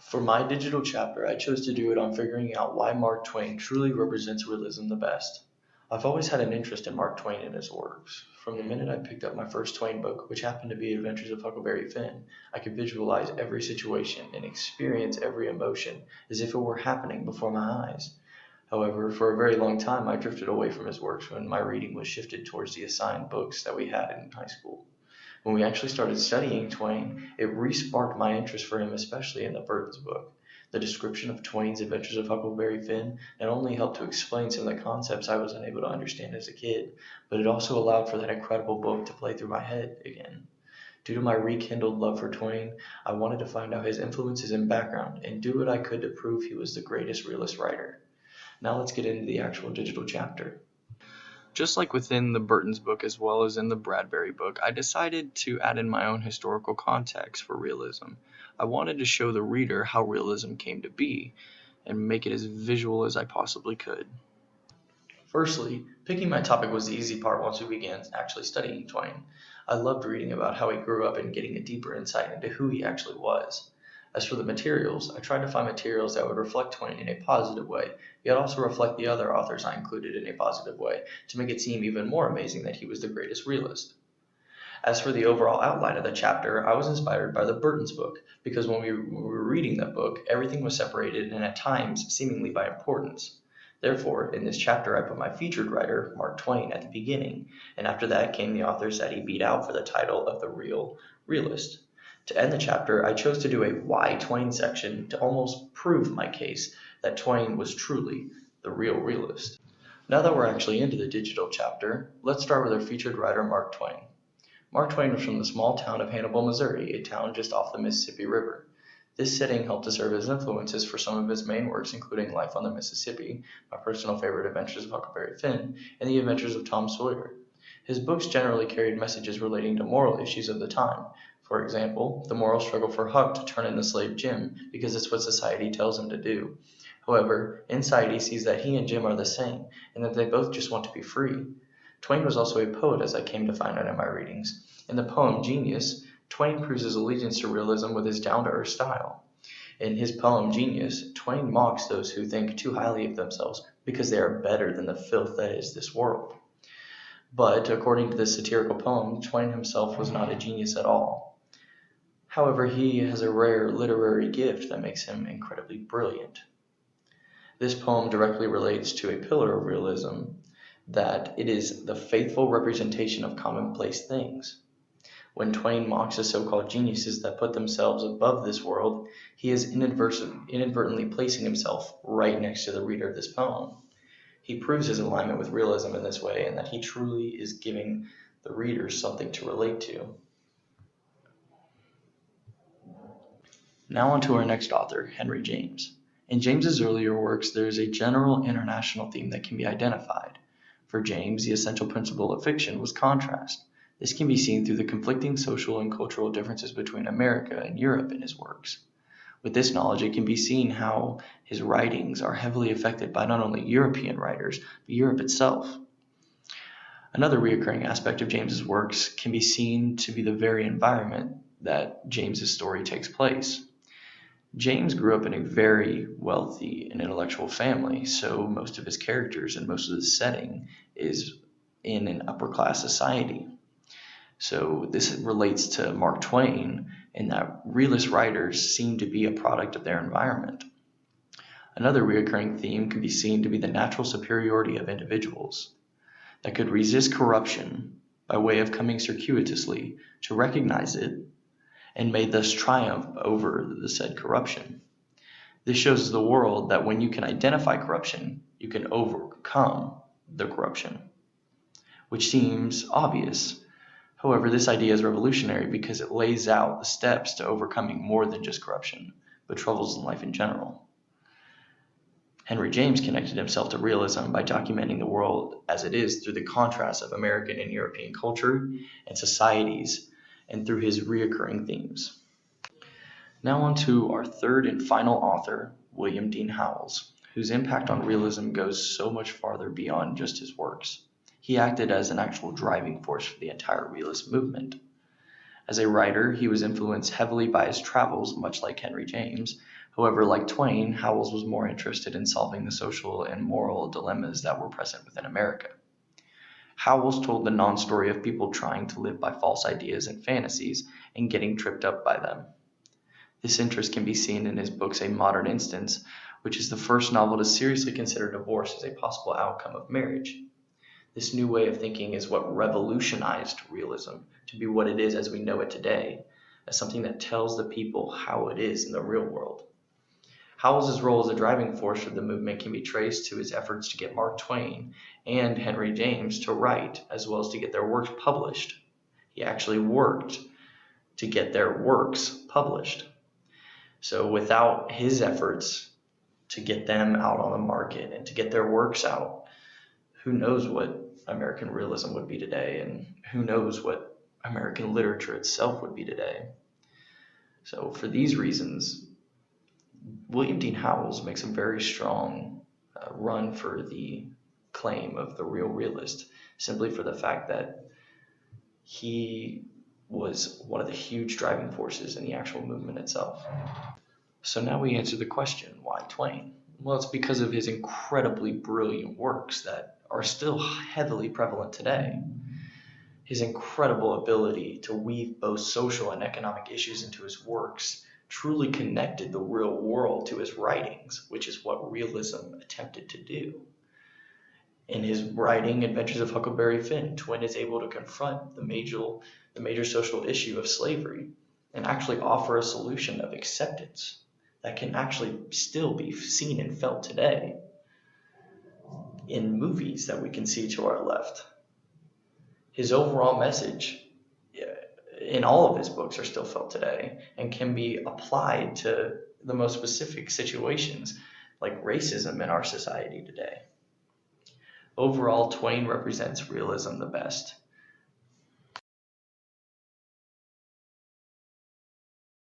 For my digital chapter, I chose to do it on figuring out why Mark Twain truly represents realism the best. I've always had an interest in Mark Twain and his works. From the minute I picked up my first Twain book, which happened to be Adventures of Huckleberry Finn, I could visualize every situation and experience every emotion as if it were happening before my eyes. However, for a very long time, I drifted away from his works when my reading was shifted towards the assigned books that we had in high school. When we actually started studying Twain, it re-sparked my interest for him, especially in the Burton's book. The description of Twain's Adventures of Huckleberry Finn not only helped to explain some of the concepts I was unable to understand as a kid, but it also allowed for that incredible book to play through my head again. Due to my rekindled love for Twain, I wanted to find out his influences and background and do what I could to prove he was the greatest realist writer. Now let's get into the actual digital chapter. Just like within the Burton's book as well as in the Bradbury book, I decided to add in my own historical context for realism. I wanted to show the reader how realism came to be and make it as visual as I possibly could. Firstly, picking my topic was the easy part once we began actually studying Twain. I loved reading about how he grew up and getting a deeper insight into who he actually was. As for the materials, I tried to find materials that would reflect Twain in a positive way, yet also reflect the other authors I included in a positive way, to make it seem even more amazing that he was the greatest realist. As for the overall outline of the chapter, I was inspired by the Burton's book, because when we were reading that book, everything was separated and at times seemingly by importance. Therefore, in this chapter, I put my featured writer, Mark Twain, at the beginning, and after that came the authors that he beat out for the title of the real realist. To end the chapter, I chose to do a Why Twain section to almost prove my case that Twain was truly the real realist. Now that we're actually into the digital chapter, let's start with our featured writer, Mark Twain. Mark Twain was from the small town of Hannibal, Missouri, a town just off the Mississippi River. This setting helped to serve as influences for some of his main works, including Life on the Mississippi, my personal favorite, Adventures of Huckleberry Finn, and The Adventures of Tom Sawyer. His books generally carried messages relating to moral issues of the time. For example, the moral struggle for Huck to turn in the slave Jim because it's what society tells him to do. However, inside he sees that he and Jim are the same, and that they both just want to be free. Twain was also a poet, as I came to find out in my readings. In the poem Genius, Twain proves his allegiance to realism with his down-to-earth style. In his poem Genius, Twain mocks those who think too highly of themselves because they are better than the filth that is this world. But, according to this satirical poem, Twain himself was not a genius at all. However, he has a rare literary gift that makes him incredibly brilliant. This poem directly relates to a pillar of realism, that it is the faithful representation of commonplace things. When Twain mocks the so-called geniuses that put themselves above this world, he is inadvertently placing himself right next to the reader of this poem. He proves his alignment with realism in this way, and that he truly is giving the reader something to relate to. Now on to our next author, Henry James. In James's earlier works, there is a general international theme that can be identified. For James, the essential principle of fiction was contrast. This can be seen through the conflicting social and cultural differences between America and Europe in his works. With this knowledge, it can be seen how his writings are heavily affected by not only European writers, but Europe itself. Another recurring aspect of James's works can be seen to be the very environment that James's story takes place. James grew up in a very wealthy and intellectual family, so most of his characters and most of the setting is in an upper class society. So this relates to Mark Twain in that realist writers seem to be a product of their environment. Another recurring theme can be seen to be the natural superiority of individuals that could resist corruption by way of coming circuitously to recognize it and may thus triumph over the said corruption. This shows the world that when you can identify corruption, you can overcome the corruption, which seems obvious. However, this idea is revolutionary because it lays out the steps to overcoming more than just corruption, but troubles in life in general. Henry James connected himself to realism by documenting the world as it is through the contrast of American and European culture and societies, and through his reoccurring themes. Now on to our third and final author, William Dean Howells, whose impact on realism goes so much farther beyond just his works. He acted as an actual driving force for the entire realist movement. As a writer, he was influenced heavily by his travels, much like Henry James. However, like Twain, Howells was more interested in solving the social and moral dilemmas that were present within America. Howells told the non-story of people trying to live by false ideas and fantasies and getting tripped up by them. This interest can be seen in his books A Modern Instance, which is the first novel to seriously consider divorce as a possible outcome of marriage. This new way of thinking is what revolutionized realism to be what it is as we know it today, as something that tells the people how it is in the real world. Howells' role as a driving force for the movement can be traced to his efforts to get Mark Twain and Henry James to write, as well as to get their works published. He actually worked to get their works published. So without his efforts to get them out on the market and to get their works out, who knows what American realism would be today, and who knows what American literature itself would be today. So for these reasons, William Dean Howells makes a very strong run for the claim of the real realist, simply for the fact that he was one of the huge driving forces in the actual movement itself. So now we answer the question, why Twain? Well, it's because of his incredibly brilliant works that are still heavily prevalent today. His incredible ability to weave both social and economic issues into his works truly connected the real world to his writings, which is what realism attempted to do. In his writing, Adventures of Huckleberry Finn, Twain is able to confront the major social issue of slavery and actually offer a solution of acceptance that can actually still be seen and felt today in movies that we can see to our left. His overall message in all of his books are still felt today and can be applied to the most specific situations like racism in our society today. Overall, Twain represents realism the best.